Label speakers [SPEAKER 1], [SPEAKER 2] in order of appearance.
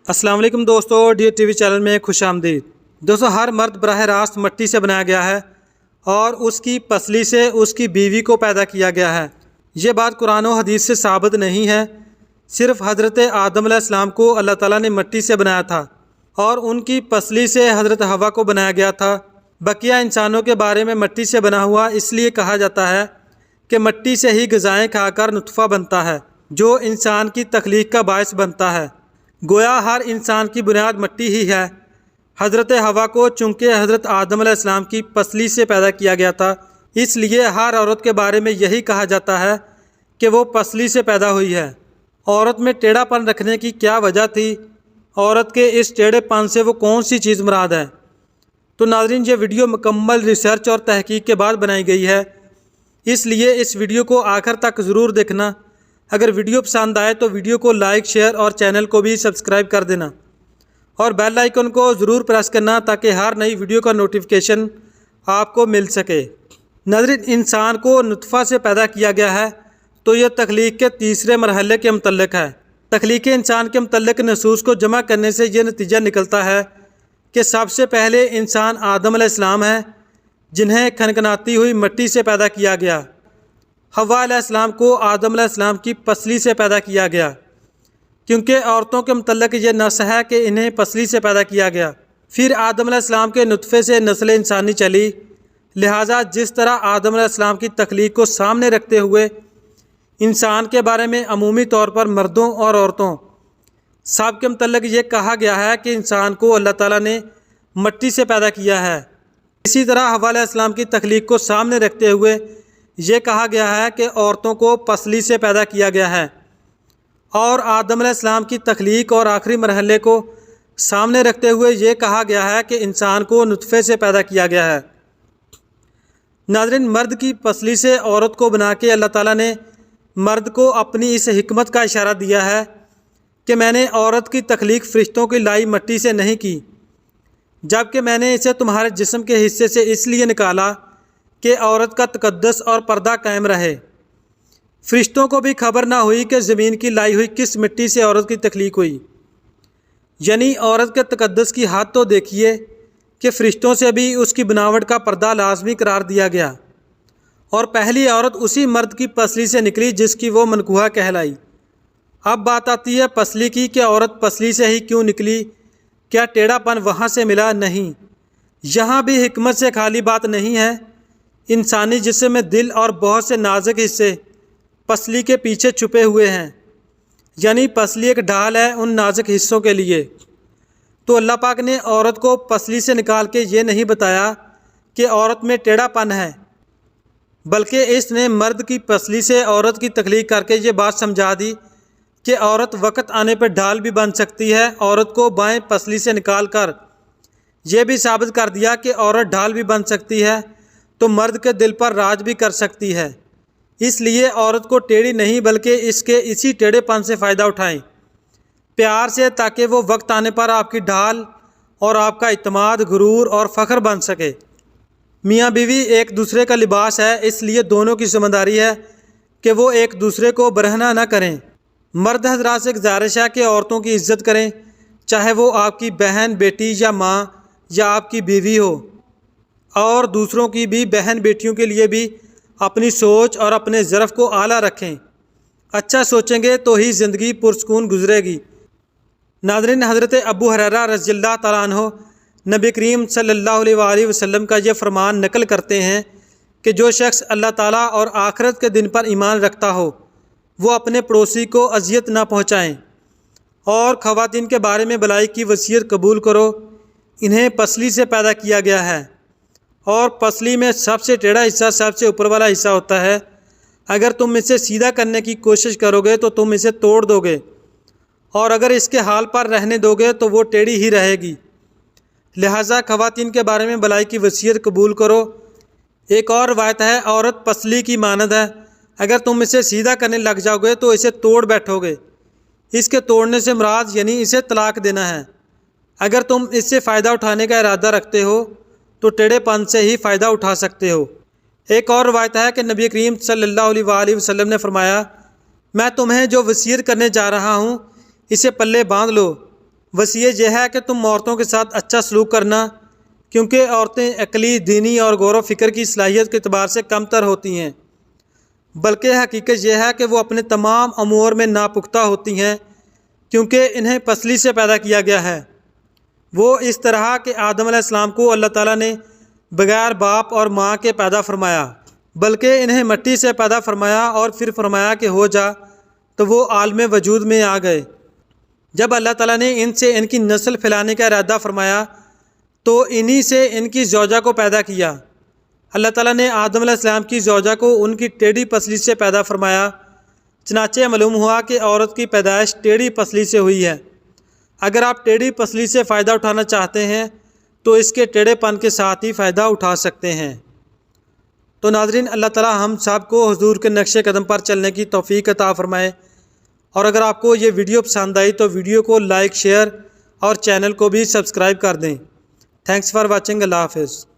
[SPEAKER 1] अस्सलाम वालेकुम दोस्तों, डी टी वी चैनल में खुश आमदीद। दोस्तों, हर मर्द बराह रास्त मट्टी से बनाया गया है और उसकी पसली से उसकी बीवी को पैदा किया गया है। ये बात कुरान और हदीस से साबित नहीं है। सिर्फ हज़रत आदम अलैहिस्सलाम को अल्लाह ताला ने मट्टी से बनाया था और उनकी पसली से हज़रत हवा को बनाया गया था। बकिया इंसानों के बारे में मट्टी से बना हुआ इसलिए कहा जाता है कि मट्टी से ही ग़िज़ाएँ खाकर नुतफ़ा बनता है जो इंसान की तख्लीक का बायस बनता है। गोया हर इंसान की बुनियाद मट्टी ही है। हज़रत हवा को चूँकि हज़रत आदम अलैहिस्सलाम की पसली से पैदा किया गया था, इसलिए हर औरत के बारे में यही कहा जाता है कि वो पसली से पैदा हुई है। औरत में टेढ़ापन रखने की क्या वजह थी? औरत के इस टेढ़ेपन से वो कौन सी चीज़ मुराद है? तो नाज़रीन, ये वीडियो मुकम्मल रिसर्च और तहकीक के बाद बनाई गई है, इसलिए इस वीडियो को आखिर तक ज़रूर देखना। अगर वीडियो पसंद आए तो वीडियो को लाइक, शेयर और चैनल को भी सब्सक्राइब कर देना और बेल आइकन को ज़रूर प्रेस करना ताकि हर नई वीडियो का नोटिफिकेशन आपको मिल सके। नाज़रीन, इंसान को नुतफ़ा से पैदा किया गया है तो यह तख्लीक के तीसरे मरहले के मुतल्लिक़ है। तख्लीक इंसान के मुतल्लिक़ नसूस को जमा करने से यह नतीजा निकलता है कि सबसे पहले इंसान आदम अलैहिस्सलाम है जिन्हें खनखनाती हुई मट्टी से पैदा किया गया। हव्वा अलैहिस्सलाम को आदम अलैहिस्सलाम की पसली से पैदा किया गया, क्योंकि औरतों के मुतल्लिक़ ये नस है कि इन्हें पसली से पैदा किया गया। फिर आदम अलैहिस्सलाम के नुतफ़े से नस्ल इंसानी चली। लिहाजा जिस तरह आदम अलैहिस्सलाम की तख्लीक को सामने रखते हुए इंसान के बारे में अमूमी तौर पर मर्दों और औरतों सब के मुतल्लिक़ ये कहा गया है कि इंसान को अल्लाह ताला ने मट्टी से पैदा किया है, इसी तरह हव्वा अलैहिस्सलाम की तख्लीक को सामने रखते हुए ये कहा गया है कि औरतों को पसली से पैदा किया गया है। और आदम अलैहिस्सलाम की तख्लीक और आखिरी मरहले को सामने रखते हुए ये कहा गया है कि इंसान को नुतफ़े से पैदा किया गया है। नाज़रीन, मर्द की पसली से औरत को बना के अल्लाह ताला ने मर्द को अपनी इस हिकमत का इशारा दिया है कि मैंने औरत की तख्लीक फ़रिश्तों की लाई मट्टी से नहीं की, जबकि मैंने इसे तुम्हारे जिस्म के हिस्से से इसलिए निकाला कि औरत का तक़द्दुस और पर्दा कायम रहे। फ़रिश्तों को भी खबर ना हुई कि ज़मीन की लाई हुई किस मिट्टी से औरत की तख्लीक हुई। यानी औरत के तक़द्दुस की हद तो देखिए कि फ़रिश्तों से भी उसकी बनावट का पर्दा लाजमी करार दिया गया और पहली औरत उसी मर्द की पसली से निकली जिसकी वो मनकूहा कहलाई। अब बात आती है पसली की कि औरत पसली से ही क्यों निकली? क्या टेढ़ापन वहाँ से मिला? नहीं, यहाँ भी हिकमत से खाली बात नहीं है। इंसानी जिस्म में दिल और बहुत से नाजुक हिस्से पसली के पीछे छुपे हुए हैं, यानी पसली एक ढाल है उन नाजुक हिस्सों के लिए। तो अल्लाह पाक ने औरत को पसली से निकाल के ये नहीं बताया कि औरत में टेढ़ापन है, बल्कि इसने मर्द की पसली से औरत की तख्लीक करके ये बात समझा दी कि औरत वक्त आने पर ढाल भी बन सकती है। औरत को बाएं पसली से निकाल कर यह भी साबित कर दिया कि औरत ढाल भी बन सकती है तो मर्द के दिल पर राज भी कर सकती है। इसलिए औरत को टेढ़ी नहीं बल्कि इसके इसी टेढ़ेपन से फ़ायदा उठाएं प्यार से, ताकि वो वक्त आने पर आपकी ढाल और आपका इत्मीनान, गुरूर और फ़ख्र बन सके। मियाँ बीवी एक दूसरे का लिबास है, इसलिए दोनों की ज़िम्मेदारी है कि वो एक दूसरे को बरहना न करें। मर्द हज़रात से गुजारिश है कि औरतों की इज़्ज़त करें, चाहे वो आपकी बहन, बेटी या माँ या आपकी बीवी हो, और दूसरों की भी बहन बेटियों के लिए भी अपनी सोच और अपने ज़र्फ़ को आला रखें। अच्छा सोचेंगे तो ही ज़िंदगी पुरसकून गुजरेगी। नाज़रीन, हज़रत अबू हुरैरा रज़ियल्लाहु तआला अन्हु नबी करीम सल्लल्लाहु अलैहि वसल्लम का ये फ़रमान नकल करते हैं कि जो शख्स अल्लाह ताला और आखिरत के दिन पर ईमान रखता हो वो अपने पड़ोसी को अजियत ना पहुँचाएँ और ख़वातीन के बारे में भलाई की वसीयत कबूल करो। इन्हें पसली से पैदा किया गया है और पसली में सबसे टेढ़ा हिस्सा सबसे ऊपर वाला हिस्सा होता है। अगर तुम इसे सीधा करने की कोशिश करोगे तो तुम इसे तोड़ दोगे, और अगर इसके हाल पर रहने दोगे तो वो टेढ़ी ही रहेगी। लिहाजा ख़वातीन के बारे में भलाई की वसीयत कबूल करो। एक और रवायत है, औरत पसली की मानद है, अगर तुम इसे सीधा करने लग जाओगे तो इसे तोड़ बैठोगे। इसके तोड़ने से मुराद यानी इसे तलाक देना है। अगर तुम इससे फ़ायदा उठाने का इरादा रखते हो तो टेढ़ेपन से ही फ़ायदा उठा सकते हो। एक और रवायत है कि नबी करीम सल्लल्लाहु अलैहि वसल्लम ने फरमाया, मैं तुम्हें जो वसीयत करने जा रहा हूँ इसे पल्ले बांध लो, वसीयत यह है कि तुम औरतों के साथ अच्छा सलूक करना, क्योंकि औरतें अक़ली, दीनी और गौर व फ़िक्र की सलाहियत के अतबार से कमतर होती हैं, बल्कि हकीकत यह है कि वो अपने तमाम अमूर में नापुख्ता होती हैं, क्योंकि इन्हें पसली से पैदा किया गया है। वो इस तरह के आदम अलैहिस्सलाम को अल्लाह ताला ने बग़ैर बाप और माँ के पैदा फरमाया, बल्कि इन्हें मिट्टी से पैदा फरमाया और फिर फरमाया कि हो जा, तो वो आलम वजूद में आ गए। जब अल्लाह ताला ने इनसे इनकी नस्ल फैलाने का इरादा फरमाया तो इन्हीं से इनकी ज़ौजा को पैदा किया। अल्लाह ताला ने आदम अलैहिस्सलाम की ज़ौजा को उनकी टेढ़ी पसली से पैदा फरमाया। चनाचे मालूम हुआ कि औरत की पैदाइश टेढ़ी पसली से हुई है। अगर आप टेढ़ी पसली से फ़ायदा उठाना चाहते हैं तो इसके टेढ़ेपन के साथ ही फ़ायदा उठा सकते हैं। तो नाज़रीन, अल्लाह ताला हम सब को हुज़ूर के नक्शे कदम पर चलने की तौफ़ीक अता फ़रमाए। और अगर आपको ये वीडियो पसंद आई तो वीडियो को लाइक, शेयर और चैनल को भी सब्सक्राइब कर दें। Thanks for watching. अल्लाह हाफ़िज़।